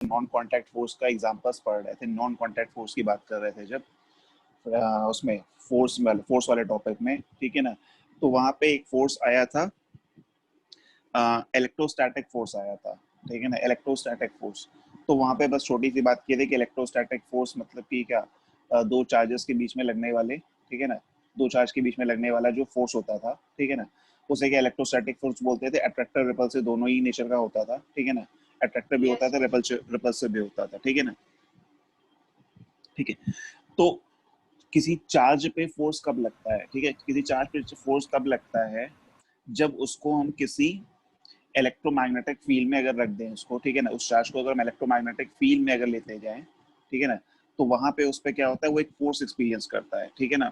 Non contact force का examples पढ़ रहे थे, नॉन कॉन्टैक्ट फोर्स की बात कर रहे थे जब उसमें फोर्स वाले टॉपिक में, ठीक है ना। तो वहां पे एक फोर्स आया था, इलेक्ट्रोस्टैटिक फोर्स आया था, ठीक है ना, इलेक्ट्रोस्टैटिक फोर्स। तो वहां पे बस छोटी सी बात की थी कि इलेक्ट्रोस्टैटिक फोर्स मतलब कि क्या, दो चार्जेस के बीच में लगने वाले, ठीक है ना, दो चार्ज के बीच में लगने वाला जो फोर्स होता था, ठीक है ना, उसे क्या इलेक्ट्रोस्टैटिक फोर्स बोलते थे। अट्रैक्टर रिपल्सिव दोनों ही नेचर का होता था, ठीक है ना, अट्रैक्टर भी होता था, रिपल्सिव भी होता था, ठीक है ना, ठीक है। तो किसी चार्ज पे फोर्स कब लगता है, ठीक है, किसी चार्ज पे फोर्स कब लगता है, जब उसको हम किसी इलेक्ट्रोमैग्नेटिक फील्ड में अगर रख दें उसको, ठीक है ना, उस चार्ज को अगर हम इलेक्ट्रोमैग्नेटिक फील्ड में अगर लेते जाएं, ठीक है ना, तो वहां पे उस पे क्या होता है, वो एक फोर्स एक्सपीरियंस करता है, ठीक है ना।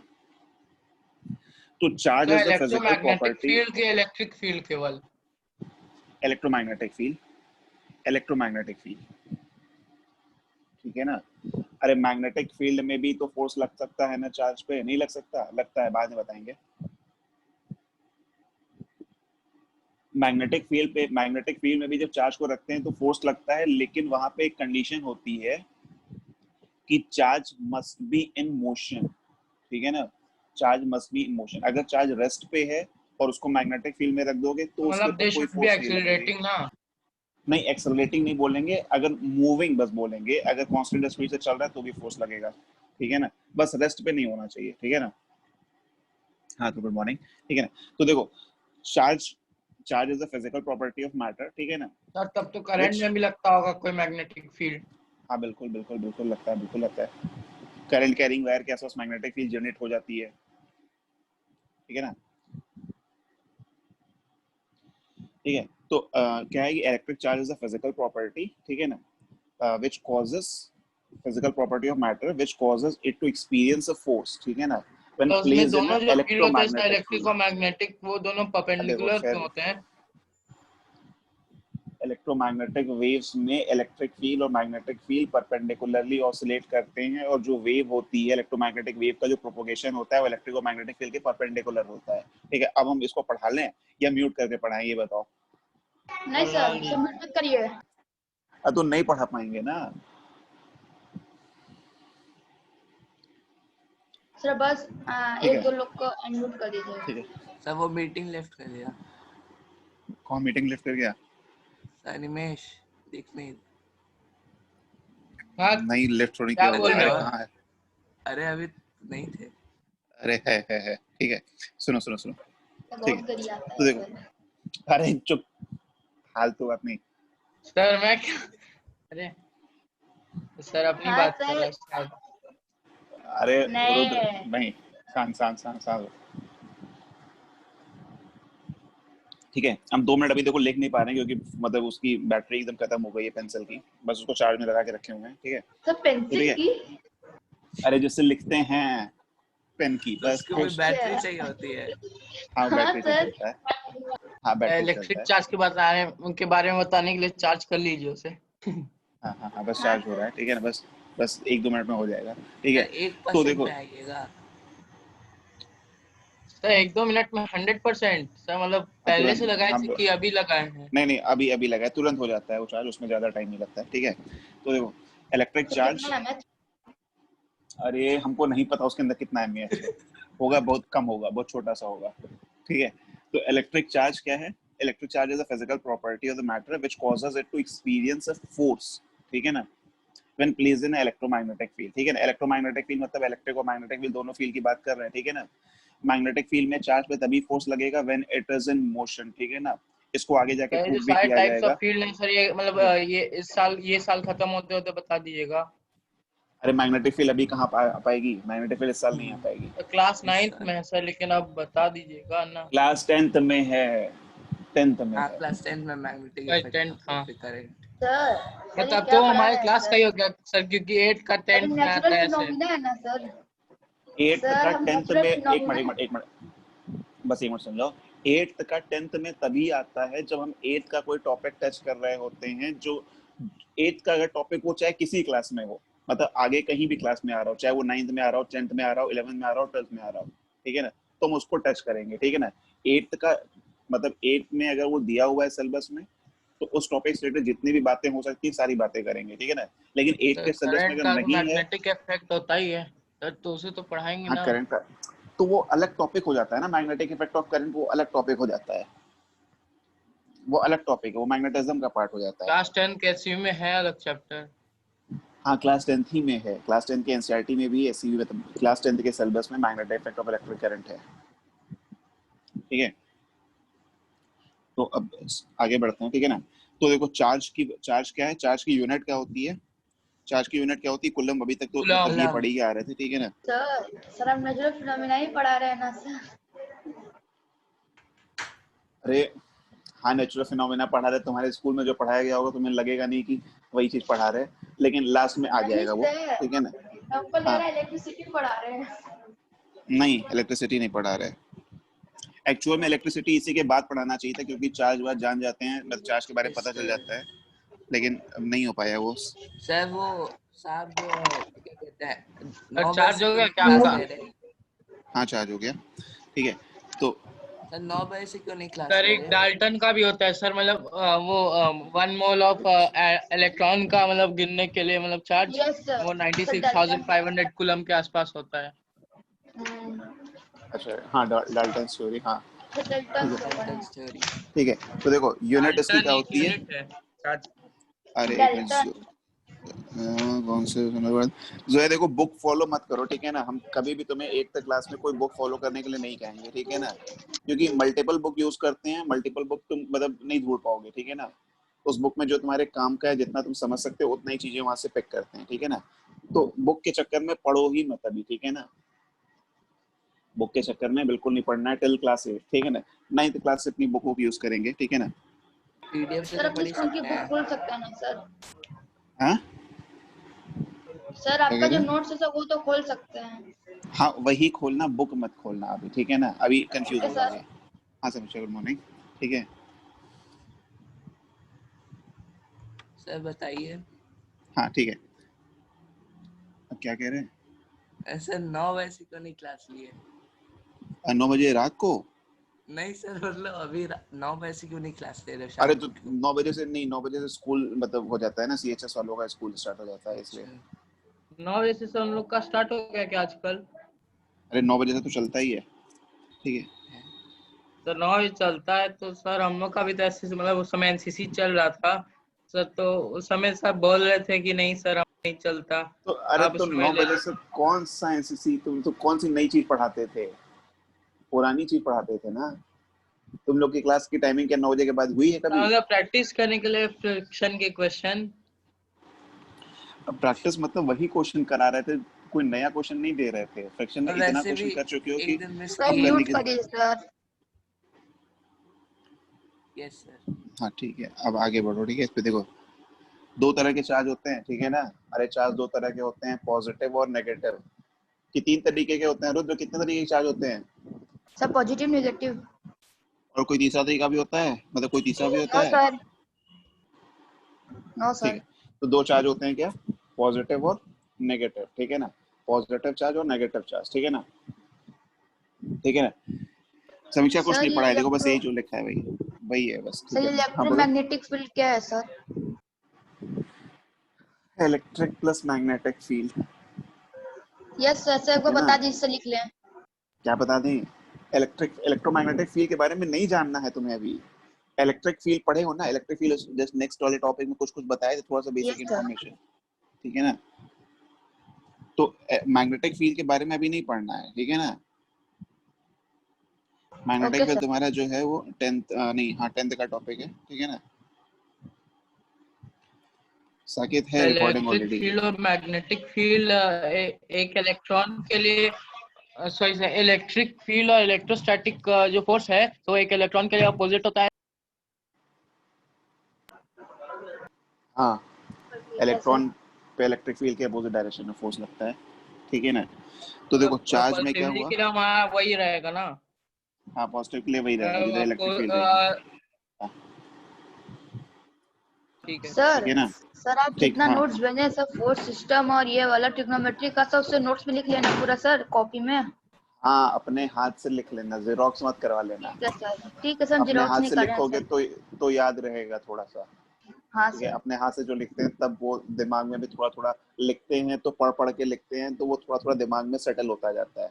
तो charge is the physical electromagnetic property, field के इलेक्ट्रिक फील्ड केवल इलेक्ट्रोमैग्नेटिक फील्ड, इलेक्ट्रोमैग्नेटिक फील्ड, ठीक है ना। अरे मैग्नेटिक फील्ड में भी तो फोर्स लग सकता है ना, चार्ज पे नहीं लग सकता, लगता है, बाद में बताएंगे। मैग्नेटिक फील्ड में भी जब चार्ज को रखते हैं तो फोर्स लगता है, लेकिन वहां पे एक कंडीशन होती है कि charge must be in motion, ठीक है ना, charge must be in motion. अगर चार्ज रेस्ट पे है और उसको मैग्नेटिक फील्ड में रख दोगे तो उसके मतलब ऊपर दे कोई शुड बी फोर्स नहीं लगेगी। एक्सीलरेटिंग ना। नहीं, एक्सेलरेटिंग नहीं बोलेंगे, अगर मूविंग बस बोलेंगे, अगर कांस्टेंट स्पीड से चल रहा है तो भी फोर्स लगेगा, ठीक है ना, बस रेस्ट पे नहीं होना चाहिए, ठीक है ना। हाँ, तो गुड मॉर्निंग, ठीक है ना। तो देखो, charge charge is a physical property of matter, ठीक है ना, सर तब तो करंट विच, में भी लगता होगा कोई मैग्नेटिक फील्ड। हाँ बिल्कुल बिल्कुल बिल्कुल लगता है, बिल्कुल लगता है। करंट कैरिंग वायर के आसपास मैग्नेटिक फील्ड जनरेट हो जाती है, ठीक है ना, ठीक है। तो क्या है कि electric charge is a physical property, ठीक है ना, which causes, physical property of matter which causes it to experience a force, ठीक है ना, व्हेन तो उसमें प्लेस्ड इन दोनों अ जो फील्ड होते हैं इलेक्ट्रोमैग्नेटिक इलेक्ट्रिक फील्ड। और मैग्नेटिक, वो दोनों अब देखो परपेंडिकुलर क्यों फिर, होते हैं? इलेक्ट्रोमैग्नेटिक वेव्स में इलेक्ट्रिक फील्ड और मैग्नेटिक फील्ड परपेंडिकुलरली ऑसिलेट करते हैं, और जो वेव होती है इलेक्ट्रोमैग्नेटिक वेव का जो प्रोपोगेशन होता है वो इलेक्ट्रिक और मैग्नेटिक फील्ड के परपेंडिकुलर होता है, ठीक है। अब हम इसको पढ़ा लें या म्यूट करके पढ़ाएं, ये बताओ। नहीं सर, सबमिट मत करिए। अब तो नहीं पढ़ा पाएंगे ना। सर बस ठीक एक है, दो लोग को अनम्यूट कर दीजिए। ठीक है। सर वो मीटिंग लेफ्ट कर दिया कौन मीटिंग लिफ्ट कर गया? सर, निमेश दिख नहीं। हाँ, नहीं, लिफ्ट थोड़ी क्या किया बोल होगा, रहे अरे हो? कहाँ है, अरे अभी नहीं थे। अरे है, ठीक है। सुनो सुनो सुनो, ठीक बहुत है। गरी आता तो है देखो, सर। अरे चुप, फालतू बात नहीं। सर मैं क्या, अरे सर अपनी हाँ बात कर रहा सर। है शायद। अरे रुद्र, नहीं नहीं, शांत शांत शांत शांत, ठीक है। हम 2 मिनट अभी देखो लिख नहीं पा रहे हैं क्योंकि मतलब उसकी बैटरी एकदम खत्म हो गई है पेंसिल की, बस उसको चार्ज में लगा के रखे हुए हैं, ठीक है। सर, तो पेंसिल ठीक है, की? अरे जिससे लिखते हैं पेन की, बस उसको भी खुश। बैटरी अच्छा। चाहिए होती है। हाँ हाँ बैटरी से सर। चलता है, हाँ बैटरी से चलता इलेक्ट्रिक है। चार्ज के बताने उनके बारे में बताने के लिए चार्ज कर लीजिए उसे। हाँ बस हाँ चार्ज हो रहा सर। है, ठीक है ना, बस बस 1-2 मिनट में हो जाएगा, ठीक सर है। तो 1% देखो, पे आइएगा। सर 1-2 मिनट में 100%? सर मतलब हाँ पहले से तुरंत, लगाए हाँ थे कि अभी लगाए हैं? नहीं नहीं, अभी अभी लगा है, तुरंत हो जाता है वो चार्ज, उसमें ज्यादा टाइम नहीं लगता है, ठीक है। तो देखो, इलेक्ट्रिक तो चार्ज, कितना एमएच? अरे हमको नहीं पता उसके अंदर कितना एमएच है, होगा बहुत कम, होगा बहुत छोटा सा होगा, ठीक है। तो इलेक्ट्रिक चार्ज क्या है? Electric charge is a physical property of the matter which causes it to experience a force, ठीक है ना, when placed in electromagnetic field, ठीक है ना। इलेक्ट्रोमैग्नेटिक फील्ड मतलब इलेक्ट्रिक और मैग्नेटिक फील्ड दोनों फील्ड की बात कर रहे हैं, ठीक है ना। मैग्नेटिक फील्ड में चार्ज पे तभी फोर्स लगेगा when it is in motion, ठीक है ना। इसको आगे जाके सर जो प्रूव भी सारे किया टाइप्स ऑफ जाएगा, फील्ड हैं सर, ये मतलब ठीक है। ये इस साल, ये साल खत्म होते होते बता दीजिएगा। अरे मैग्नेटिक फील्ड अभी कहाँ आ पाएगी, मैग्नेटिक फील्ड इस साल नहीं आ पाएगी, तो क्लास इस 9th साल में है सर, लेकिन अब बता दीजिएगा ना। क्लास 10th में है, 10th में हाँ, है। क्लास 10 में मैग्नेटिक सर इफेक्ट 10th, हाँ। Of the current. सर तो सर ये तब क्या तो पढ़ा हमारे रहे हैं क्लास का सर? ही हो गया सर, क्योंकि 8th का सर 10th में आता नेचुरल है ऐसे। फिनोमिना है ना सर? 8th सर का हम 10th में, नेचुरल एक फिनोमिना मिनट एक है। मिनट एक मिनट, बस एक मिनट समझाओ। 8th का 10th में तभी आता है जब हम 8th का कोई टॉपिक टच कर रहे होते हैं, जो 8th का अगर टॉपिक हो चाहे किसी क्लास में हो, मतलब आगे कहीं भी क्लास में आ रहा हो, चाहे वो 9th में आ रहा हो, 10th में आ रहा हो, 11th में आ रहा हो, 12th में आ रहा हो, ठीक है ना, तो हम उसको टच करेंगे, ठीक है ना। 8th का मतलब 8th में अगर वो दिया हुआ है सिलेबस में, तो उस टॉपिक से रिलेटेड जितनी भी बातें हो सकती है सारी बातें करेंगे, ठीक है ना। लेकिन एक के सब्जेक्ट में करंट अगर का तो नहीं है, मैग्नेटिक इफेक्ट होता ही है सर, तो उसे तो पढ़ाएंगे हाँ ना। करंट का तो वो अलग टॉपिक हो जाता है ना, मैग्नेटिक इफेक्ट ऑफ करंट वो अलग टॉपिक हो जाता है, वो अलग टॉपिक है, वो मैग्नेटिज्म का पार्ट हो जाता है। क्लास 10 के एसयू में है अलग चैप्टर। हाँ क्लास 10th ही में है, क्लास 10 के एनसीईआरटी में भी ऐसी भी मतलब क्लास 10th के सिलेबस में magnetic effect of electric current है, ठीक है। तो अब आगे बढ़ते हैं, ठीक है ना। तो देखो चार्ज क्या है, चार्ज की यूनिट क्या होती है, चार्ज की यूनिट क्या होती है, कूलम। अभी तक तो मतलब ये कूलम। पढ़ी आ रहे थे, ठीक है ना। सर आप नेचुरल फिनोमेना ही पढ़ा रहे हैं ना सर? अरे हाँ नेचुरल फिनोमेना पढ़ा रहे, तुम्हारे स्कूल में जो पढ़ाया गया होगा तुम्हें लगेगा नहीं कि वही चीज पढ़ा रहे, लेकिन लास्ट में आ नहीं जाएगा वो, सर, ठीक है ना। हमको लग हाँ रहा है इलेक्ट्रिसिटी पढ़ा रहे हैं। नहीं इलेक्ट्रिसिटी नहीं पढ़ा रहे, एक्चुअल में इलेक्ट्रिसिटी इसी के बाद पढ़ाना चाहिए था, क्योंकि चार्ज वार्ज जान जाते हैं, मतलब चार्ज के बारे में पता चल जाता है, लेकिन अब नहीं हो पाया वो। सर वो साहब जो क्या कहते हैं और 9 चार्ज हो बजे गया क्या क्लास आपका? ले रहे हैं। हाँ चार्ज हो गया, ठीक है। तो सर 9 बजे से क्यों नहीं क्लास सर ले एक रहे? डाल्टन का भी होता है सर, मतलब वो 1 मोल ऑफ इलेक्ट्रॉन का मतलब गिनने के लिए मतलब चार्ज यस सर, वो सर डाल्टन। 96,500 कूलम के आसपास होता है। अच्छा हाँ डाल्टन थ्योरी, हाँ सर डाल्टन ठीक से है, पढ़े डाल्टन हैं। थ्योरी। ठीक है। तो देखो यूनिट इसकी डाल्टन क्या एक होती है, यूनिट है चार्ज। अरे एक डाल्टन। मिनट कौन से जो है, देखो बुक फॉलो मत करो, ठीक है ना। हम कभी भी तुम्हें एक तक क्लास में कोई बुक फॉलो करने के लिए नहीं कहेंगे, ठीक है ना, क्योंकि मल्टीपल बुक यूज करते हैं, मल्टीपल बुक तुम मतलब नहीं ढूंढ पाओगे, ठीक है ना। उस बुक में जो तुम्हारे काम का है, जितना तुम समझ सकते हो उतना ही चीजें वहां से पिक करते हैं, ठीक है ना। तो बुक के चक्कर में पढ़ो ही मत अभी, ठीक है ना। बुक के चक्कर में बिल्कुल नहीं पढ़ना है टिल क्लास 8, ठीक है ना। 9th क्लास से अपनी बुक यूज करेंगे, ठीक है ना। पीडीएफ से सर तो अपने पढ़ ही स्कूल की सकते बुक हैं। खोल सकते हैं ना सर? हाँ सर क्या आपका कह जो रहे नोट्स है सर वो तो खोल सकते हैं। हैं, हाँ वही खोलना, बुक मत खोलना अभी, ठीक है ना, अभी कंफ्यूज ओके हो सर। जाओगे। हाँ समीक्षा गुड मॉर्निंग, ठीक है। सर बताइए। हाँ ठीक है, अब क्या कह रहे हैं। ऐसे 9 बजे से क्यों नहीं क्लास लिए? 9 बजे रात को, नहीं सर मतलब अभी 9 बजे से क्यों नहीं क्लास ले रहे हो अरे शाम तो को क्यों? 9 बजे से नहीं, 9 बजे से स्कूल मतलब हो जाता है ना, सीएचएस वालों का स्कूल स्टार्ट हो जाता है इसलिए। अच्छा 9 बजे से हम लोग का स्टार्ट हो गया क्या आजकल? अरे 9 बजे से तो चलता ही है, ठीक है। है। तो 9 बजे चलता है तो सर हम लोग का भी तो ऐसे मतलब उस समय एनसीसी चल रहा था सर, तो उस समय सब बोल रहे थे कि नहीं सर हम नहीं चलता। तो अरे आप तो उस समय 9 बजे से कौन सा एनसीसी, तुम तो कौन सी नई चीज पढ़ाते थे, पुरानी चीज पढ़ाते थे ना। तुम लोग की क्लास की टाइमिंग क्या 9 बजे के बाद हुई है कभी। मतलब प्रैक्टिस करने के लिए फ्रिक्शन के क्वेश्चन। प्रैक्टिस मतलब वही क्वेश्चन करा रहे थे, कोई नया क्वेश्चन नहीं दे रहे थे, फ्रैक्शन में और इतना वैसे भी क्वेश्चन कर चुके हो कि एक दिन मिस सर अब किए करने म्यूट की। करिए सर। Yes sir. हाँ ठीक है, अब आगे बढ़ो, ठीक है। इस पे देखो दो तरह के चार्ज होते हैं, ठीक है ना। अरे चार्ज दो तरह के होते हैं, पॉजिटिव और नेगेटिव। कि 3 तरीके के होते हैं रुद्र, कितने तरीके के चार्ज होते हैं। Sir positive negative. और कोई तीसरा तरीका भी होता है, मतलब कोई तीसरा भी होता नो है, सर, नो ठीक सर। है। तो दो चार्ज होते हैं क्या, पॉजिटिव और नेगेटिव, ठीक है ना। पॉजिटिव चार्ज और नेगेटिव चार्ज, ठीक है ना, ठीक है ना। समीक्षा कुछ सर नहीं ये पढ़ा है, देखो बस इलेक्ट्रो यही जो लिखा है वही वही है बस, सर ठीक ये है ना। हाँ बोलो। इलेक्ट्रोमैग्नेटिक फील्ड क्या है sir? Electric plus magnetic field, yes sir, sir ठीक को है ना। बता दीजिए, सर लिख लें। क्या बता दें, इलेक्ट्रोमैग्नेटिक फील्ड के बारे में नहीं जानना है तुम्हें अभी। इलेक्ट्रिक फील्ड पढ़े हो ना, इलेक्ट्रिक फील्ड जस्ट नेक्स्ट वाले टॉपिक में कुछ कुछ बताए थे, थोड़ा सा बेसिक यस सर। इन्फॉर्मेशन, ठीक है ना। तो मैग्नेटिक फील्ड के बारे में अभी नहीं पढ़ना है, ठीक है ना। Magnetic okay field sir. तुम्हारा जो है वो 10th नहीं, हाँ 10th का टॉपिक है, ठीक है ना। साकेत है रिकॉर्डिंग इलेक्ट्रिक ऑलरेडी। फील्ड और मैग्नेटिक फील्ड एक इलेक्ट्रॉन के लिए सॉरी सर, इलेक्ट्रिक फील्ड और इलेक्ट्रोस्टैटिक जो फोर्स है तो एक इलेक्ट्रॉन के लिए अपोजिट होता है। हाँ यस सर। इलेक्ट्रॉन पे इलेक्ट्रिक फील्ड के अपोजिट डायरेक्शन में फोर्स लगता है, ठीक है ना। तो देखो चार्ज में क्या पॉजिटिवली हुआ, के लिए हमारा वही रहेगा ना। हाँ पॉजिटिव के लिए वही रहेगा जिधर आपको इलेक्ट्रिक फील्ड रहेगी, हाँ, ठीक है। ठीक सर है ना। सर आप ठीक जितना हाँ नोट्स भेजे सब फोर्स सिस्टम और ये वाला ट्रिग्नोमेट्री का सब उससे नोट्स में लिख लेना पूरा सर कॉपी में। हाँ, अपने हाथ से लिख लेना, जेरोक्स मत करवा लेना। ठीक है सर, अपने जीरोक्स हाथ नहीं से कर रहे हैं लिखोगे सर। तो याद रहेगा थोड़ा सा। हाँ ठीक है, सर। अपने हाथ से जो लिखते हैं तब वो दिमाग में भी थोड़ा थोड़ा लिखते हैं, तो पढ़ पढ़ के लिखते हैं तो वो थोड़ा थोड़ा दिमाग में सेटल होता जाता है।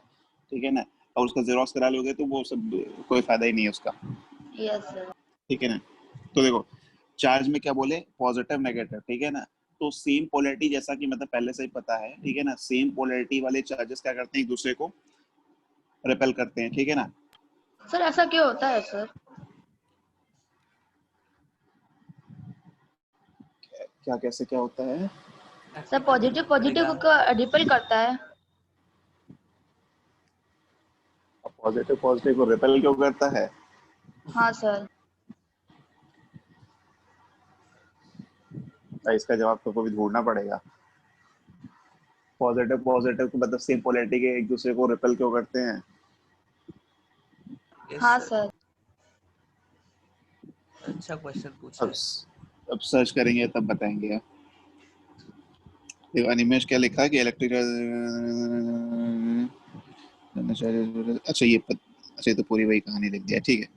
ठीक है ना, और उसका जेरोक्स करा लोगे तो वो सब कोई फायदा ही नहीं है उसका। Yes sir. ठीक है ना, तो देखो चार्ज में क्या बोले, पॉजिटिव नेगेटिव। ठीक है ना, तो सेम पोलैरिटी, जैसा कि मतलब पहले से ही पता है, ठीक है ना, सेम पोलैरिटी वाले चार्जेस क्या करते हैं, एक दूसरे को रिपेल करते हैं। ठीक है ना, सर ऐसा क्यों होता है सर? क्या कैसे क्या होता है? सर पॉजिटिव पॉजिटिव को रिपेल करता है। पॉजिटिव पॉजिटिव को रिपेल क्यों करता है? हाँ सर। तो इसका जवाब तो भी ढूंढना पड़ेगा। पॉजिटिव पॉजिटिव को मतलब सेम पोलैरिटी के एक दूसरे को रिपेल क्यों करते हैं? हाँ सर। अच्छा क्वेश्चन पूछा अब है। अब सर्च करेंगे तब बताएंगे। देखो अनिमेश क्या लिखा है कि इलेक्ट्रिक, अच्छा अच्छा ये तो पूरी वही कहानी लिख दिया। ठीक है,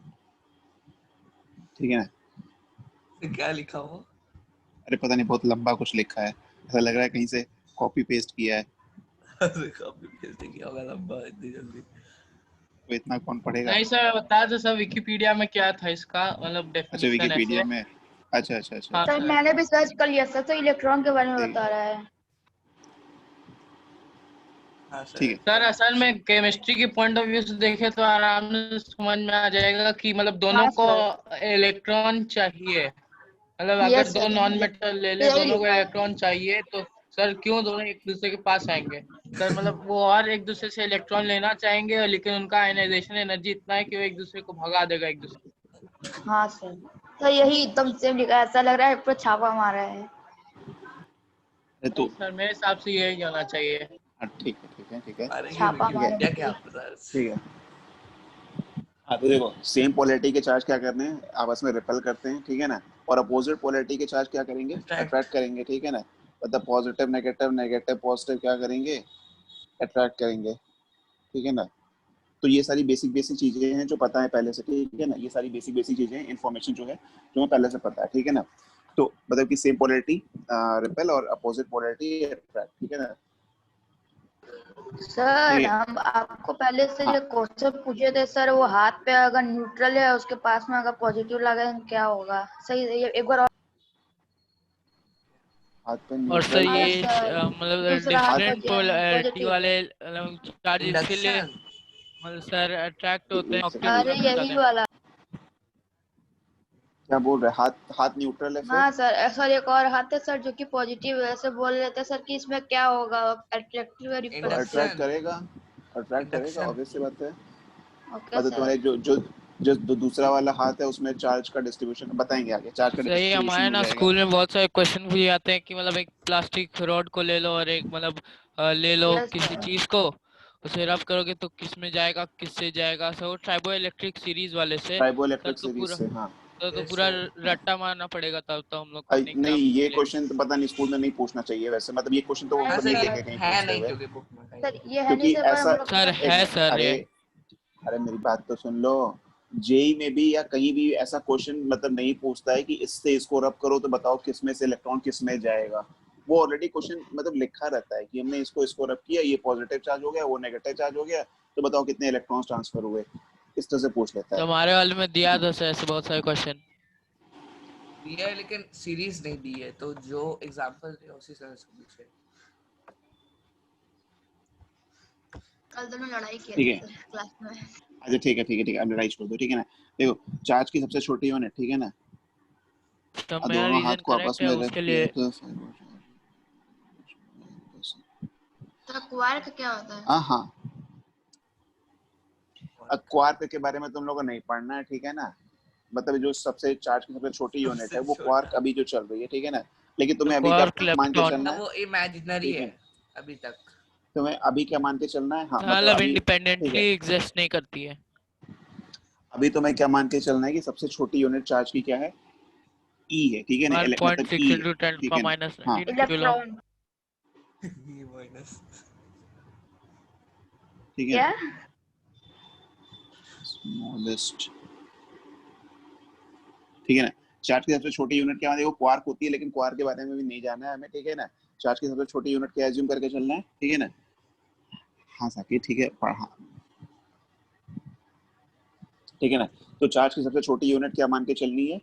ठीक है ना। क्या लिखा हो? अरे पता नहीं, बहुत लंबा कुछ लिखा है, ऐसा लग रहा है कहीं से कॉपी पेस्ट किया है। कॉपी पेस्ट किया होगा लंबा इतनी जल्दी। तो इतना कौन पढ़ेगा? नहीं सर, बता दो सर विकिपीडिया में क्या था इसका मतलब अच्छा डेफिनेशन विकिपीडिया ऐसे। में, अच्छा अच्छा अच्छा हाँ अच्छा। Sir sir. मैंने भी सर्च कर लिया सर, तो इलेक्ट्रॉन के बारे में ठीक बता रहा है। हाँ ठीक सर। है। सर असल में केमिस्ट्री के पॉइंट ऑफ व्यू से देखे तो आराम से समझ में आ जाएगा कि मतलब दोनों हाँ को सर। इलेक्ट्रॉन चाहिए। मतलब अगर यस दो सर। नॉन मेटल ले ले, यही दोनों को लिखा है। इलेक्ट्रॉन चाहिए तो सर क्यों दोनों एक दूसरे के पास आएंगे? सर मतलब वो और एक दूसरे से इलेक्ट्रॉन लेना चाहेंगे और लेकिन उनका आयनाइजेशन एनर्जी इतना है कि वो एक दूसरे को भगा देगा एक दूसरे हाँ सर। सर यही एकदम सेम लिखा है, ऐसा लग रहा है पूरा छापा मारा है। अरे को। तो सर मेरे हिसाब से यही होना चाहिए। हाँ, ठीक है ठीक है ठीक है मारेंगे छापा ठीक है विकिपीडिया मारेंगे। क्या सर्च। ठीक है। हाँ तो देखो सेम पोलैरिटी के चार्ज क्या करते हैं, आपस में रिपेल करते हैं। ठीक है ना, और अपोजिट पोलैरिटी के चार्ज क्या करेंगे, अट्रैक्ट। अट्रैक्ट करेंगे। ठीक है ना, मतलब पॉजिटिव नेगेटिव नेगेटिव पॉजिटिव क्या करेंगे, अट्रैक्ट करेंगे। ठीक है ना, तो ये सारी बेसिक बेसिक चीजें हैं जो पता है पहले से। ठीक है ना, ये सारी बेसिक बेसिक चीजें इन्फॉर्मेशन जो है जो हमें पहले से पता है। ठीक है ना, तो मतलब कि सेम पोलैरिटी रिपेल और अपोजिट पोलैरिटी अट्रैक्ट। ठीक है ना, सर ठीक है। हम आपको पहले से हाँ, जो क्वेश्चन पूछे थे सर, वो हाथ पे अगर न्यूट्रल है उसके पास में अगर पॉजिटिव लगे क्या होगा? सही है, एक बार और। हाथ पे और सर न्यूट्रल है। हाँ ये सर। मतलब दूसरा हाथ हाथ डिफरेंट पोलैरिटी पॉजिटिव है। वाले चार्जेस के लिए इंडक्शन। मतलब सर अट्रैक्ट होते हैं एक और किस सेकंड, अरे तरह से यही होते हैं? वाला। क्या बोल रहे हैं, हाथ हाथ न्यूट्रल है फिर हाँ सर। सर एक और हाथ है सर जो कि पॉजिटिव है, ऐसे बोल रहे थे सर कि इसमें क्या होगा, अट्रैक्टिव है तो रिपेल? Attract induction. करेगा, अट्रैक्ट करेगा, इंडक्शन। ऑब्वियस सी बात है। ओके मतलब सर। तुम्हारे जो जो जो दूसरा वाला हाथ है उसमें चार्ज का डिस्ट्रीब्यूशन बताएंगे आगे, चार्ज का सही, डिस्ट्रीब्यूशन हमारे हो ना जाएगा। स्कूल में बहुत सारे क्वेश्चन भी आते हैं कि मतलब एक प्लास्टिक रॉड को ले लो और एक मतलब ले लो यस किसी सर। चीज को, उसे रब करोगे तो किस में जाएगा किससे जाएगा। सर वो ट्राइबो इलेक्ट्रिक सीरीज वाले से ट्राइबो सर इलेक्ट्रिक तो सीरीज पूरा से, हाँ। तो यस पूरा सर। रट्टा मारना पड़ेगा तब तो हम लोग को अपने नहीं एग्जाम ये के लिए। क्वेश्चन तो पता नहीं स्कूल में नहीं पूछना चाहिए वैसे, मतलब ये क्वेश्चन तो वो हाँ ऊपर नहीं सर, नहीं ये सर। लिखे कहीं है पूछते नहीं हुए। क्योंकि बुक में कहीं। सर ये है नहीं क्योंकि सर, पर ऐसा हम लोग सर एक है मिनट, सर अरे ये। अरे मेरी बात तो सुन लो। जेई में भी या कहीं भी ऐसा क्वेश्चन मतलब नहीं पूछता है कि इससे इसको रब करो तो बताओ किस में से इलेक्ट्रॉन किस में जाएगा। वो ऑलरेडी क्वेश्चन मतलब लिखा रहता है कि हमने इसको इसको रब किया, ये पॉजिटिव चार्ज हो गया, वो नेगेटिव चार्ज हो गया, तो बताओ कितने इलेक्ट्रॉन्स ट्रांसफर हुए। इस तरह से पूछ लेता तो है। हमारे वाले में दिया था सर ऐसे बहुत सारे क्वेश्चन। दिया है लेकिन सीरीज नहीं दी है, तो जो एग्जांपल है उसी से पूछे। कल दोनों लड़ाई किए ठीक थे है, सर क्लास में। अच्छा ठीक है ठीक है ठीक है, अब लड़ाई छोड़ दो। ठीक है ना, देखो चार्ज की सबसे छोटी यूनिट, ठीक है ना, तो मेरा दोनों हाथ रीजन को आपस करेक्ट है में रख उसके किया लिए। तो तो क्वार्क क्या होता है? हाँ हाँ, अब क्वार्क के बारे में तुम लोगों को नहीं पढ़ना है। ठीक है ना, मतलब जो सबसे चार्ज की सबसे छोटी यूनिट सबसे है वो क्वार्क छोटा। अभी जो चल रही है। ठीक है ना, लेकिन तो तुम्हें अभी क्या क्वार्क मान के लेप्टॉन। चलना अब है, वो इमेजिनरी ठीक है है, अभी तक। तुम्हें अभी क्या मान के चलना है, हाँ मतलब मतलब अभी, ठीक इंडिपेंडेंटली है, एग्जिस्ट नहीं करती है। अभी तुम्हें क्या मान के चलना है कि सबसे छोटी यूनिट चार्ज की क्या है, ई है। ठीक है ना, मतलब ई 1.6 है। into 10 ठीक का है ना, माइनस हाँ 19 कूलम। इलेक्ट्रॉन। ये माइनस। ठीक है क्या? ना, स्मॉलेस्ट, ठीक है ना। चार्ज की सबसे छोटी यूनिट क्या है, देखो क्वार्क होती है, लेकिन क्वार्क के बारे में भी नहीं जाना है हमें, ठीक है ना। चार्ज की सबसे छोटी यूनिट क्या एज्यूम करके चलना है, ठीक है ना। हाँ साकिब, ठीक है पढ़ा, ठीक है ना। तो चार्ज की सबसे छोटी यूनिट क्या मान के चलनी है,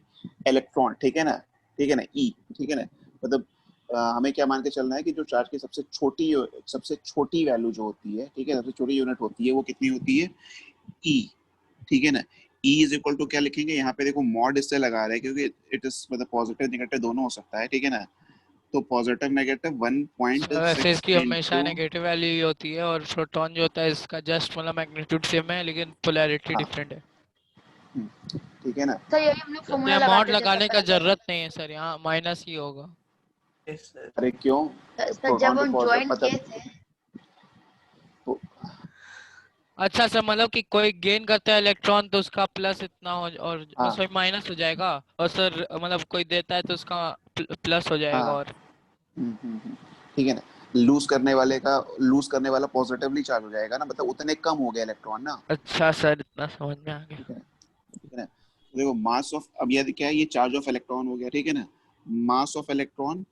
इलेक्ट्रॉन, ठीक है ना, ठीक है ना, ई, ठीक है ना। मतलब हमें क्या मान के चलना है कि जो चार्ज की सबसे छोटी वैल्यू जो होती है, ठीक है, सबसे छोटी यूनिट होती है, वो कितनी होती है, ई, ठीक है ना। E इज इक्वल टू क्या लिखेंगे यहाँ पे, देखो मॉड इससे लगा रहे हैं क्योंकि इट इज मतलब पॉजिटिव नेगेटिव दोनों हो सकता है, ठीक है ना। तो पॉजिटिव नेगेटिव सर वैसे 1.6 इसकी हमेशा इनटू, नेगेटिव वैल्यू ही होती है, और प्रोटॉन जो होता है इसका जस्ट मतलब मैग्नीट्यूड सेम है लेकिन पोलैरिटी हाँ डिफरेंट है। ठीक है ना। सर यही हम लोग तो फॉर्मूला यहाँ मॉड लगाते थे सर लगाने का पहले। जरूरत नहीं है सर, यहाँ माइनस ही होगा। Yes sir. अरे क्यों, सर जब प्रोटॉन हम टू ज्वाइन किए मतलब थे। अच्छा सर, मतलब कि कोई गेन करता है इलेक्ट्रॉन तो उसका प्लस इतना हो और हाँ सॉरी माइनस हो जाएगा, और सर मतलब कोई देता है तो उसका प्लस हो जाएगा। हाँ, और ठीक है ना। लूज करने वाला पॉजिटिवली चार्ज हो जाएगा ना, मतलब उतने कम हो गए इलेक्ट्रॉन ना, अच्छा सर, इतना समझ में आ गया। ठीक है ना, ठीक है ना। तो देखो मास ऑफ, अब ये क्या है, ये चार्ज ऑफ इलेक्ट्रॉन हो गया, ठीक है ना। मास ऑफ इलेक्ट्रॉन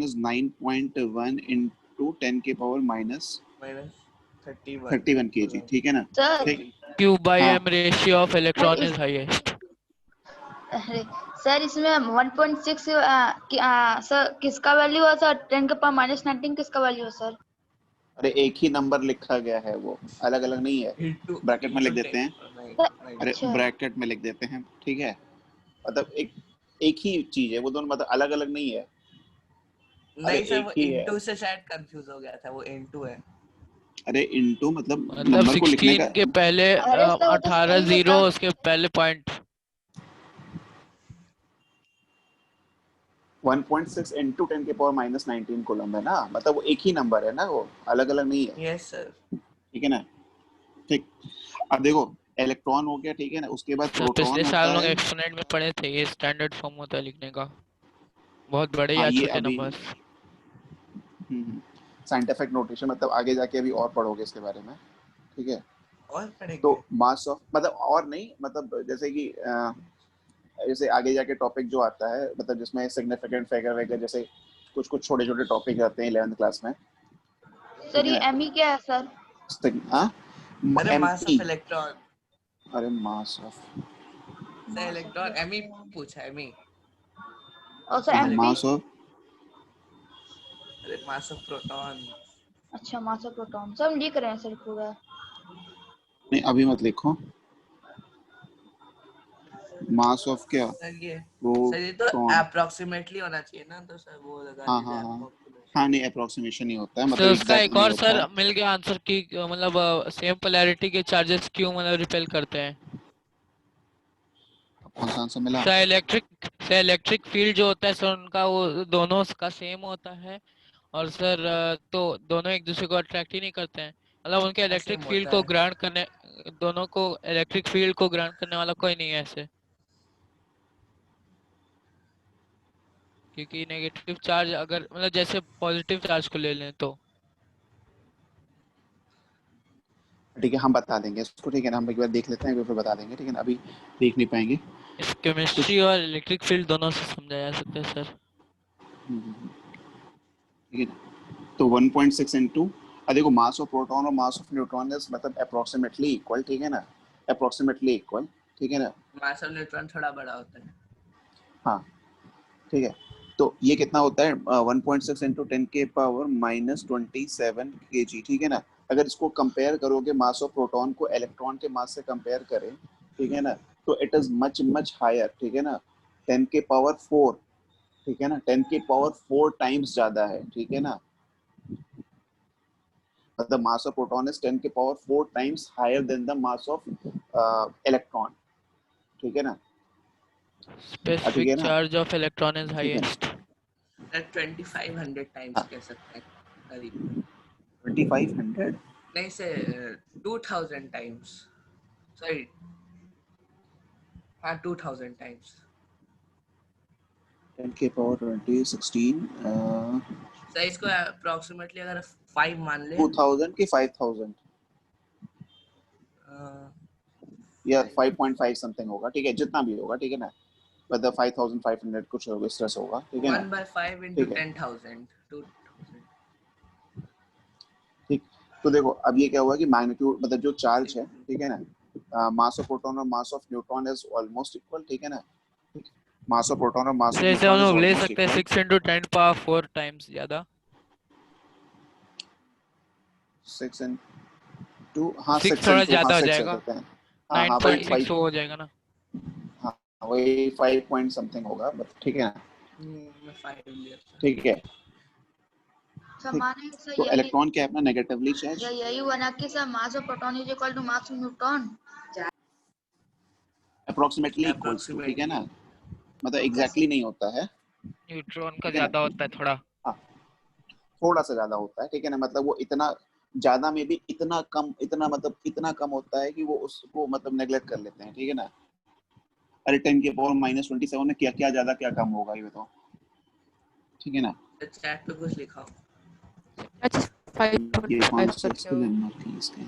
इज 9.1 into 10 के पावर माइनस माइनस 31 31 kg, ठीक है ना। सर ठीक, Q by हाँ m ratio of sir electron इस इज हाईएस्ट। अरे सर इसमें 1.6 सर किसका वैल्यू है सर, 10 के पावर -19 किसका वैल्यू है सर? अरे एक ही नंबर लिखा गया है, वो अलग अलग नहीं है, into ब्रैकेट में लिख into देते हैं, 10 नहीं सर नहीं अरे अच्छा ब्रैकेट में लिख देते हैं, ठीक है। मतलब एक ही चीज है वो दोनों, मतलब अलग अलग नहीं है, अरे नहीं सर, एक वो ही है। into से शायद कंफ्यूज हो गया था, वो into है। अरे इनटू मतलब मतलब नंबर को लिखने 16 का, के पहले अरे सर वो तो 18 सही है जीरो सर। उसके पहले पॉइंट। 1.6 into 10 के पावर माइनस 19 कूलम है ना, मतलब वो एक ही नंबर है ना, वो अलग अलग नहीं है, यस सर। ठीक है ना। ठीक, अब देखो इलेक्ट्रॉन हो गया, ठीक है ना, उसके बाद सर पिछले प्रोटॉन साल होता लोग है। एक्सपोनेंट में पढ़े थे, ये स्टैंडर्ड फॉर्म होता है लिखने का, बहुत बड़े हाँ या ये छोटे अभी नंबर्स। साइंटिफिक नोटेशन, मतलब आगे जाके अभी और पढ़ोगे इसके बारे में, ठीक है। और तो पढ़ेंगे। मास ऑफ मतलब और नहीं, मतलब जैसे कि जैसे आगे जाके टॉपिक जो आता है, मतलब जिसमें सिग्निफिकेंट फिगर वगैरह, जैसे कुछ कुछ छोटे छोटे टॉपिक रहते हैं 11th क्लास में, ठीक सर है ये ना। एमई क्या है सर? हाँ अरे M mass E, of electron. अरे mass of, sir mass of electron M E electron. पूछा है, एमई और sir mass of M P? Mass electron. Of, अरे मास ऑफ प्रोटॉन। अच्छा मास ऑफ प्रोटॉन, सब हम लिख रहे हैं सर पूरा। नहीं अभी मत लिखो, मास ऑफ क्या, सर ये तो प्रोटॉन, अप्रोक्सीमेटली होना चाहिए ना, तो सर वो लगा हाँ दीजिए हाँ हाँ अप्रोक्सीमेशन। हाँ, नहीं अप्रोक्सीमेशन ही होता है, मतलब सर उसका एग्जैक्ट एक नहीं और होता सर है। मिल गया आंसर कि मतलब सेम पोलैरिटी के चार्जेस क्यों मतलब रिपेल करते हैं। कौन सा आंसर मिला, सर इलेक्ट्रिक फील्ड जो होता है सर उनका वो दोनों का सेम होता है, और सर तो दोनों एक दूसरे को अट्रैक्ट ही नहीं करते हैं, मतलब उनके ऐसे इलेक्ट्रिक फील्ड होता को है। ग्रांट करने, दोनों को इलेक्ट्रिक फील्ड को ग्रांट करने वाला कोई नहीं है ऐसे, क्योंकि नेगेटिव चार्ज अगर मतलब जैसे पॉजिटिव चार्ज को ले लें तो। ठीक है हम बता देंगे इसको, ठीक है ना, हम एक बार देख लेते हैं फिर बता देंगे, ठीक है ना, अभी देख नहीं पाएंगे इस कुछ। केमिस्ट्री और इलेक्ट्रिक फील्ड दोनों से समझा जा सकता है सर। ठीक है ना, तो 1.6 इंटू, देखो मास ऑफ प्रोटॉन और मास ऑफ न्यूट्रॉन इज मतलब अप्रोक्सीमेटली इक्वल, ठीक है ना, अप्रोक्सीमेटली इक्वल, ठीक है ना। मास ऑफ न्यूट्रॉन थोड़ा बड़ा होता है। हाँ ठीक है, तो ये कितना होता है 1.6 इंटू 10 के पावर माइनस 27 kg, ठीक है ना। अगर इसको कंपेयर करोगे मास ऑफ प्रोटॉन को इलेक्ट्रॉन के मास से कंपेयर करें, ठीक है ना, तो it is much much higher, ठीक है ना, 10 के पावर 4, ठीक है ना, 10 के पावर 4 टाइम्स ज्यादा है, ठीक है ना। मतलब mass of proton is 10 के power 4 times higher than the mass of electron, ठीक है ना, ठीक स्पेसिफिक है ना, चार्ज ऑफ इलेक्ट्रॉन इज ठीक है हाईएस्ट। सर 2500 टाइम्स हाँ कह सकते हैं करीब। 2500, नहीं से 2000 टाइम्स, सॉरी, हाँ 2000 टाइम्स। 10 के पावर 20 16 सर इसको अप्रोक्सीमेटली अगर 5 मान ले, 2000 की 5000, या 5.5 समथिंग होगा, ठीक है, जितना भी होगा, ठीक है ना, मतलब 5500 कुछ होगा, इस तरह से होगा, ठीक है ना, 1/5 into ठीक है, 10,000 2000। ठीक। तो देखो अब ये क्या हुआ कि मैग्नीट्यूड मतलब जो चार्ज है, ठीक है ना, मास ऑफ प्रोटॉन और मास of neutron is almost equal, ठीक है ना, मास ऑफ प्रोटॉन और मास ऑफ जैसे हम न्यूट्रॉन इज लोग ले ऑलमोस्ट सकते हैं इक्वल। 6 into 10 power 4 टाइम्स ज्यादा, 6 into, हाँ 6 6 थोड़ा into, हाँ ज्यादा हो 6 कर जाएगा, सकते हैं, हाँ हाँ वही 9.6 हो जाएगा ना। वही 5 पॉइंट समथिंग होगा, बट ठीक है ना, मैं 5 लिया था। ठीक है, सर ठीक। माने सर तो यही इलेक्ट्रॉन क्या है अपना नेगेटिवली चार्ज, सर यही हुआ ना कि sir mass of proton is equal to mass of neutron. Approximately equals to, ठीक है ना, मतलब एग्जैक्टली नहीं होता है, न्यूट्रॉन का ठीक है ना, ज्यादा होता है थोड़ा। हाँ थोड़ा सा ज्यादा होता है, ठीक है ना, मतलब वो इतना ज्यादा में भी इतना कम, इतना मतलब इतना कम होता है कि वो उसको मतलब नेग्लेक्ट कर लेते हैं, ठीक है ना। अरे 10⁻⁻27 में क्या क्या ज्यादा क्या कम होगा ये तो, ठीक है ना। चैट पे कुछ लिखा हो। अच्छा ये कौन 5.5 से करते इसके हो। नंबर थी इसके,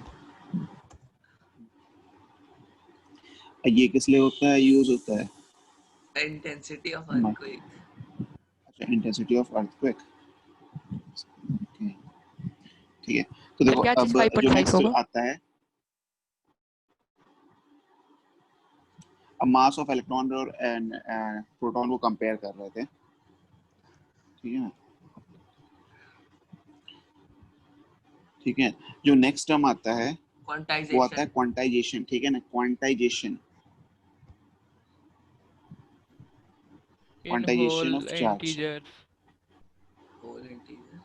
ये किस लिए होता है, यूज होता है इंटेंसिटी ऑफ अर्थक्वेक। अच्छा इंटेंसिटी ऑफ अर्थक्वेक, ठीक है। तो सर देखो क्या चीज अब जो 5.5 नेक्स्ट होगा? आता है, अब मास ऑफ इलेक्ट्रॉन और प्रोटॉन को कंपेयर कर रहे थे, ठीक है ना, ठीक है। जो नेक्स्ट टर्म आता है वो आता है क्वांटाइजेशन। क्वांटाइजेशन, ठीक है ना, quantization, in quantization whole of charge, integer, whole integer.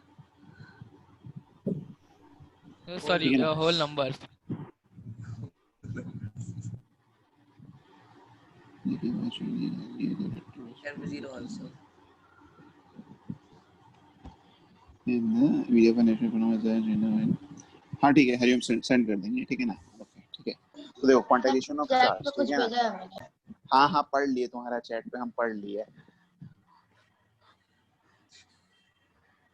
Sorry ठीक है ना। Whole numbers. Can be 0 also. Video का नेटवर्क बनाना, हाँ ठीक है हरिओम सेंड कर देंगे, ठीक है ना, ओके ठीक है। तो देखो क्वांटाइजेशन ऑफ चैट चार्ज, पे ठीक कुछ है ना, भेजा है मैंने। हाँ हाँ पढ़ लिए, तुम्हारा चैट पे हम पढ़ लिए।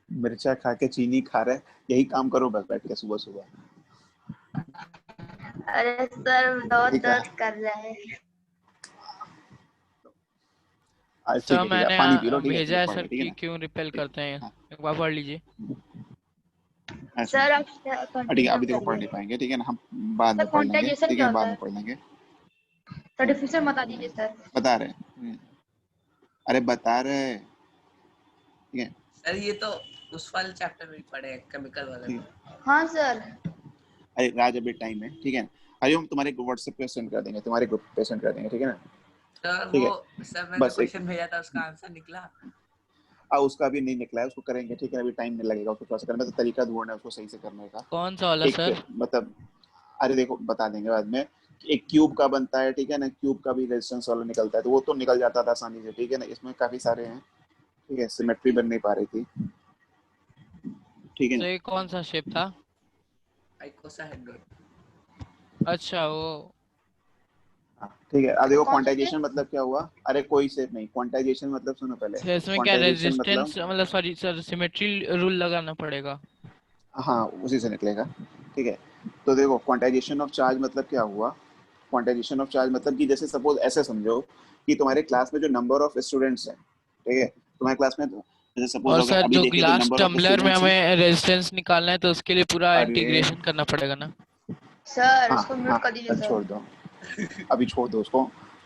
मिर्चा खा के चीनी खा रहे, यही काम करो बस बैठ के सुबह सुबह, अरे सर बहुत ठीक है। दर्द कर रहा है। ठीक सर है ठीक है, मैंने पानी पी लो, ठीक है, भेजा है पढ़ सर लो, ठीक है कि ना, क्यों रिपेल ठीक करते हैं, हाँ एक बार पढ़ लीजिए। ऐसा सर आप ठीक है, कंटिन्यू अभी देखो पढ़ करिए। नहीं पाएंगे, ठीक है ना, हम बाद सर में पढ़ लेंगे, क्वांटाइजेशन ठीक क्या है, होता बाद में है? पढ़ लेंगे, सर डिफिनेशन बता दीजिए सर। बता रहे हैं, अरे बता रहे हैं, ठीक है सर ये तो उस वाले चैप्टर में पढ़े हैं, केमिकल वाले ठीक में। है। हाँ सर। अरे राज अभी टाइम है, ठीक है ना, हरिओम तुम्हारे व्हाट्सएप पे सेंड कर देंगे, तुम्हारे ग्रुप पे सेंड कर देंगे, ठीक है ना, सर ठीक वो है। सर मैंने बस एक क्वेश्चन भेजा था, उसका आंसर निकला। उसका अभी नहीं निकला है, उसको करेंगे, ठीक है, अभी टाइम नहीं लगेगा उसको, थोड़ा सा करने में तो तरीका ढूंढना है उसको सही से करने का। कौन सा वाला एक सर? मतलब अरे देखो बता देंगे बाद में, एक क्यूब का बनता है, ठीक है ना, क्यूब का भी रेजिस्टेंस वाला निकलता है, तो वो तो निकल जाता था आसानी से, ठीक है ना, इसमें काफी सारे हैं, ठीक है, सिमेट्री बन नहीं पा रही थी, ठीक है तो ना। ये कौन सा शेप था? आइकोसाहेड्रॉन। अच्छा वो, हाँ, ठीक है, अब वो देखो कौन सा थे? क्वांटाइजेशन मतलब क्या हुआ, अरे कोई से नहीं, क्वांटाइजेशन मतलब सुनो पहले, तो इसमें क्या क्वांटाइजेशन मतलब रेजिस्टेंस मतलब सॉरी सर सिमेट्री रूल लगाना पड़ेगा? हाँ उसी से निकलेगा, ठीक है। तो देखो क्वांटाइजेशन ऑफ चार्ज मतलब क्या हुआ, क्वांटाइजेशन ऑफ चार्ज मतलब कि जैसे सपोज ऐसे समझो कि तुम्हारे क्लास में जो नंबर ऑफ स्टूडेंट्स हैं, ठीक है, तुम्हारे क्लास में जैसे सपोज और अगर सर अभी जो देखें तो ग्लास नंबर ऑफ टम्बलर में स्टूडेंट्स हैं, हमें रेजिस्टेंस निकालना है तो उसके लिए पूरा अरे इंटीग्रेशन करना पड़ेगा ना? सर हाँ उसको हाँ म्यूट कर दीजिए सर। छोड़ दो, अभी छोड़ दो उसको,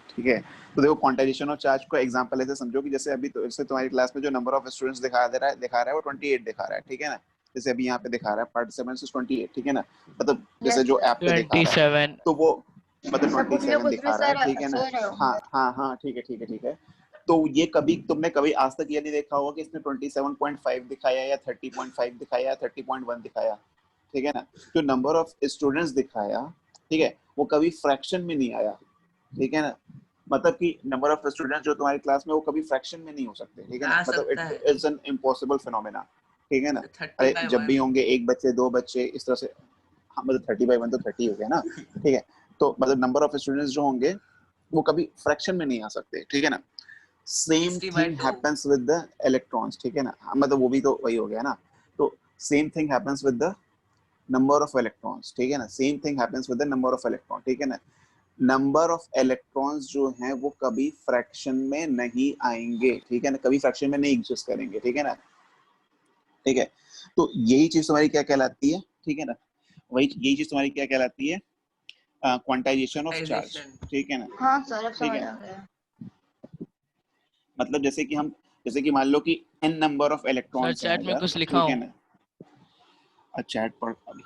ठीक है। तो देखो क्वांटाइजेशन ऑफ चार्ज को एग्जांपल ऐसे समझो कि जैसे अभी तो जैसे तुम्हारी क्लास में जो नंबर ऑफ स्टूडेंट्स दिखा रहा है वो 28 दिखा रहा है, ठीक है ना, जैसे अभी यहाँ पे दिखा रहा है पार्टिसिपेंट्स इज 28, ठीक है ना, मतलब जैसे यस जो सर। ऐप पे दिखा रहा है, 27। तो वो मतलब सर कुछ लोग 27 उसमें दिखा रहा है, सर ठीक है ना, सो रहे हाँ होंगे। हाँ हाँ ठीक है ठीक है ठीक है। तो ये कभी तुमने कभी आज तक ये नहीं देखा होगा कि इसने 27.5 दिखाया या 30.5 दिखाया या 30.1 दिखाया, ठीक है ना, जो नंबर ऑफ स्टूडेंट्स दिखाया, ठीक है, वो कभी फ्रैक्शन में नहीं आया, ठीक है ना, मतलब कि नंबर ऑफ स्टूडेंट्स जो तुम्हारी क्लास में वो कभी फ्रैक्शन में नहीं हो सकते, ठीक है ना, आ मतलब सकता इट है इज एन इम्पॉसिबल फिनोमेना, ठीक है ना। 30 अरे by जब भी 1। होंगे एक बच्चे दो बच्चे इस तरह से, हाँ मतलब 30/1 तो 30 हो गया ना, ठीक है, तो मतलब नंबर ऑफ स्टूडेंट्स जो होंगे वो कभी फ्रैक्शन में नहीं आ सकते, ठीक है ना। Same thing 60/2। Happens with the electrons, ठीक है ना, मतलब वो भी तो वही हो गया ना, तो same thing happens with the number of electrons, ठीक है ना, same thing happens with the number of electron, ठीक है ना। नंबर ऑफ इलेक्ट्रॉन्स जो हैं वो कभी फ्रैक्शन में नहीं आएंगे, ठीक है ना, कभी फ्रैक्शन में नहीं एग्जिस्ट करेंगे, ठीक है ना, ठीक है। तो यही चीज तुम्हारी क्या कहलाती है, ठीक है ना, वही यही चीज तुम्हारी क्या कहलाती है, क्वांटाइजेशन ऑफ चार्ज, ठीक है ना। हाँ सर, अब ठीक समझ है, आ गया। मतलब जैसे कि मान लो कि n number of sir electrons हैं चैट में अगर, कुछ लिखा ठीक है हूँ। ना, चैट पढ़ अभी,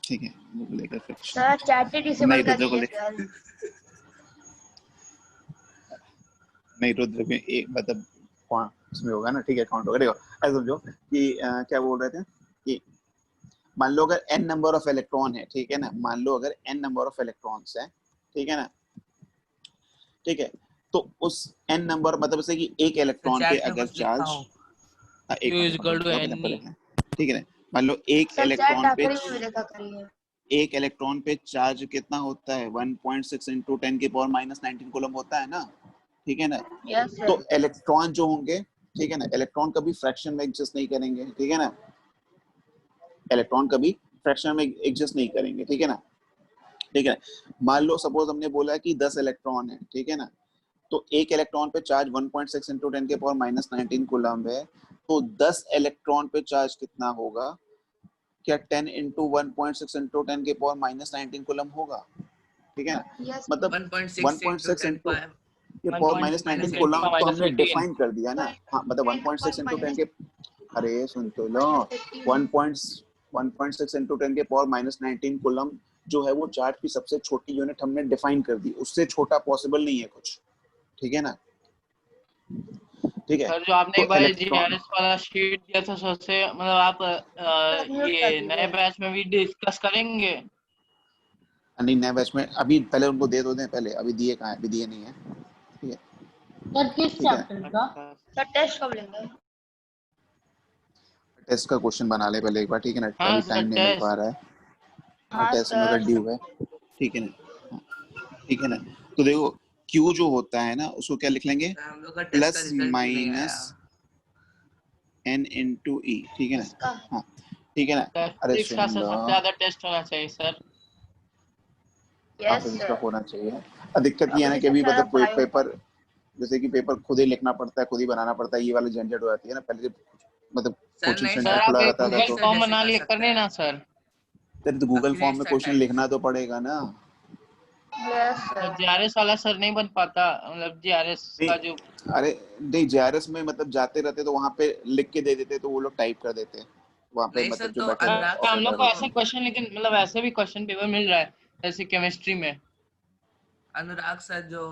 ठीक है, वो लेकर फ्रैक्शन सर चैट ही डिसेबल नहीं कर रुद्र को दीजिए ले, सर। नहीं रुद्र में एक मतलब उसमें होगा ना, ठीक है, काउंट होगा, देखो ऐसा समझो कि क्या बोल रहे थे कि मान लो अगर n नंबर ऑफ इलेक्ट्रॉन है, ठीक है ना, मान लो अगर n नंबर ऑफ इलेक्ट्रॉन्स है, ठीक है ना, ठीक है, तो उस n नंबर मतलब जैसे कि एक तो इलेक्ट्रॉन पे चैट में अगर कुछ लिखा चार्ज, हूँ। एक Q minute is equal to पहले एन ई। लिखना, ठीक है ना, मान लो एक सर चैट इलेक्ट्रॉन पे आखिरी में भी देखा करिए। एक इलेक्ट्रॉन पे चार्ज कितना होता है, 1.6 इंटू 10 की पावर -19 कूलम होता है ना, ठीक है ना। यस तो सर। इलेक्ट्रॉन जो होंगे, ठीक है ना, इलेक्ट्रॉन कभी फ्रैक्शन में एग्जिस्ट नहीं करेंगे, ठीक है ना, इलेक्ट्रॉन कभी फ्रैक्शन में एग्जिस्ट नहीं करेंगे, ठीक है ना, ठीक है। मान लो सपोज हमने बोला कि 10 इलेक्ट्रॉन है, ठीक है ना, तो एक इलेक्ट्रॉन पे चार्ज 1.6 इंटू 10 के पावर -19 कूलम है, तो 10 इलेक्ट्रॉन पे चार्ज कितना होगा, क्या 10 इंटू 1.6 इंटू 10 के पावर -19 कूलम होगा, ठीक है ना, यस मतलब 1.6 into 1.6 10 इंटू power ये पावर -19 कूलम तो हमने -18। डिफाइन कर दिया ना, हाँ मतलब 1.6 इंटू 10 के, अरे सुन तो लो, 1.6 इंटू 10 के पावर -19 कूलम जो है वो चार्ज की सबसे छोटी यूनिट हमने डिफाइन कर दी, उससे छोटा पॉसिबल नहीं है कुछ, ठीक है ना, ठीक है। सर जो आपने तो एक बार इलेक्ट्रॉन, जीआरएस वाला शीट दिया था सर से, मतलब आप सर म्यूट कर ये नए दीजिए। बैच में भी डिस्कस करेंगे। नहीं नए बैच में अभी पहले उनको दे दो, दें पहले, अभी दिए कहाँ है, अभी दिए नहीं है, ठीक है, सर किस ठीक है। चैप्टर का? सर टेस्ट कब लेंगे? टेस्ट का क्वेश्चन बना ले पहले एक बार, ठीक है ना, हाँ अभी सर टाइम नहीं मिल पा टेस्ट। रहा है, हाँ हाँ टेस्ट में सर। अगर ड्यू है, ठीक है ना, हाँ, ठीक है ना। तो देखो Q जो होता है ना उसको क्या लिख लेंगे, हम लोग का टेस्ट का प्लस रिजल्ट भी नहीं आया। माइनस n इंटू ई, ठीक है ना, इसका हाँ ठीक है ना। सर अरे फिजिक्स सुन का सर लो, सबसे ज्यादा टेस्ट होना चाहिए सर। हाँ यस फिजिक्स का सर। होना चाहिए। अब दिक्कत ये है ना अभी कि सबसे अभी ज्यादा मतलब कोई बायो का। पेपर, जैसे कि पेपर खुद ही लिखना पड़ता है, खुद ही बनाना पड़ता है, ये वाली झंझट हो जाती है ना, पहले जब मतलब सर कोचिंग नहीं सेंटर सर सर, आप खुला एक रहता था गूगल तो, अखिलेश सर फॉर्म जैसे बना कर लिया सकता करने है। ना सर। तेरे तो गूगल फॉर्म अखिलेश में सर क्वेश्चन टाइप लिखना तो पड़ेगा ना, यस सर सर। जीआरएस वाला सर नहीं बन पाता, मतलब जीआरएस नहीं का जो अरे नहीं जेआरएस में मतलब जाते रहते तो वहां पे लिख के दे देते, तो वो लोग टाइप कर देते वहां पे, नहीं सर, मतलब जो तो बैठे अनुराग हम सर लोग ऑपरेटर को को होते ऐसे हैं। क्वेश्चन, लेकिन मतलब ऐसे भी क्वेश्चन पेपर मिल रहा है जैसे केमिस्ट्री में। अनुराग सर जो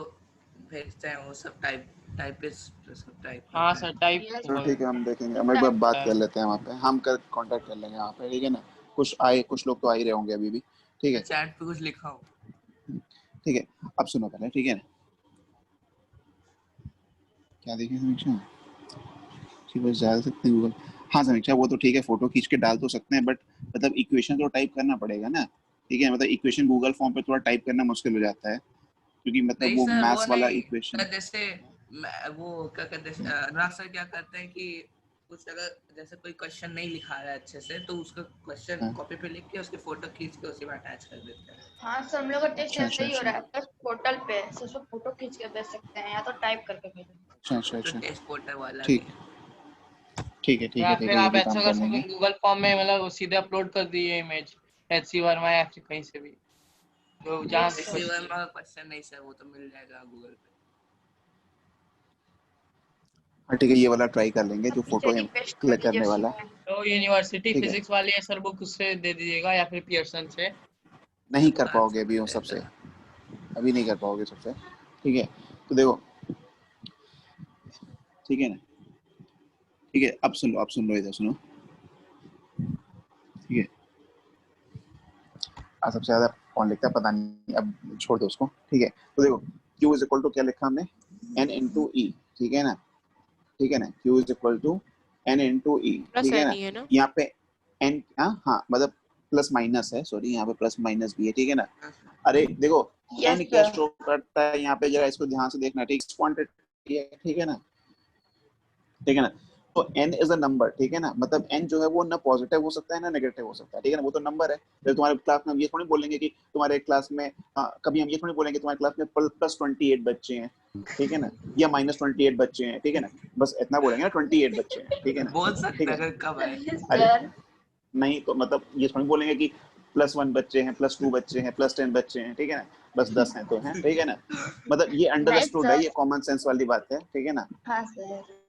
भेजते हैं वो सब टाइपिस्ट सब टाइप हाँ करते सर हैं। टाइप यस चलो ठीक है, हम देखेंगे, हम एक बार टाइप बात है। कर लेते हैं वहाँ पे, हम कर कांटेक्ट कर लेंगे वहाँ पे, ठीक है ना, कुछ लोग तो आ ही रहे होंगे अभी भी, ठीक मैं है, चैट पे कुछ लिखा हूँ। ठीक है। अब सुनो पहले, ठीक है ना, क्या देखें समीक्षा, ठीक है जा सकते हैं गूगल, हाँ समीक्षा वो तो ठीक है, फोटो खींच के डाल तो सकते हैं, बट मतलब इक्वेशन तो टाइप करना पड़ेगा ना, ठीक है, मतलब इक्वेशन गूगल फॉर्म पे थोड़ा टाइप करना मुश्किल हो जाता है, क्योंकि मतलब नहीं वो सर, वो मैथ्स वाला नहीं इक्वेशन। सर, जैसे वो क्या कहते हैं, अनुराग सर क्या करते हैं कि कुछ अगर जैसे कोई क्वेश्चन नहीं लिखा रहा है अच्छे से, तो उसका क्वेश्चन हाँ, कॉपी पे लिख के उसकी फोटो खींच के उसी में अटैच कर देते हैं। हाँ सर, हम लोग का टेस्ट अच्छा ऐसे अच्छा ही हो अच्छा रहा है, बस पोर्टल पे सिर्फ फोटो खींच के भेज सकते हैं या तो टाइप करके भेजेंगे। अच्छा अच्छा तो अच्छा, टेस्ट पोर्टल वाला भी ठीक है। ठीक है ठीक या है ठीक फिर है, ये आप भी ऐसा काम कर कर सकते लेंगे। हैं गूगल फॉर्म में, मतलब सीधे अपलोड कर दिए इमेज एचसी वर्मा या फिर कहीं से भी, तो जहाँ से yes SC sir. Question. Verma का क्वेश्चन नहीं सर, वो तो मिल जाएगा गूगल पे। हाँ ठीक है, ये वाला ट्राई कर लेंगे, जो नीचे फोटो ही पेस्ट कर क्लिक दीजिए करने उसी वाला, में। तो यूनिवर्सिटी ठीक है। फिजिक्स वाली है सर, बुक उससे दे दीजिएगा या फिर पियर्सन से। नहीं कर अनुराग पाओगे से अभी मिल उन सबसे, जाएगा। अभी नहीं कर पाओगे सबसे, ठीक है। तो देखो, ठीक है ना, ठीक है, अब सुन लो इधर सुनो, ठीक है। सबसे ज्यादा कौन लिखता है पता नहीं, अब छोड़ दो उसको, ठीक है। तो देखो Q इज इक्वल टू क्या लिखा हमने, N इंटू E, ठीक है ना, ठीक है ना, Q is equal to N into E, plus ठीक है एन ना, ही है ना। यहाँ पे N हाँ मतलब प्लस माइनस है, सॉरी यहाँ पे प्लस माइनस भी है, ठीक है ना। अरे देखो यस N क्या सर। शो करता है यहाँ पे, जरा इसको ध्यान से देखना, ठीक क्वांटिटी है, ठीक है ना, ठीक है ना। तो n इज अ नंबर, ठीक है ना, मतलब n जो है वो ना पॉजिटिव हो सकता है ना नेगेटिव हो सकता है, ठीक है ना, वो तो नंबर है। फिर तुम्हारे क्लास में हम ये थोड़ी बोलेंगे कि तुम्हारे क्लास में कभी हम ये थोड़ी बोलेंगे तुम्हारे क्लास में प्लस 28 बच्चे हैं, ठीक है ना, या माइनस 28 बच्चे हैं, ठीक है ना, बस इतना बोलेंगे ना 28 बच्चे हैं, ठीक है ना, बोल ठीक सकते है। अगर कब आए। अरे सर नहीं तो मतलब ये थोड़ी बोलेंगे कि +1 बच्चे हैं, +2 बच्चे हैं, +10 बच्चे हैं, ठीक है ना, बस 10 हैं तो हैं, ठीक है ना, मतलब ये नहीं अंडरस्टूड है, सर। ये कॉमन सेंस वाली बात है, ठीक है ना। हाँ सर।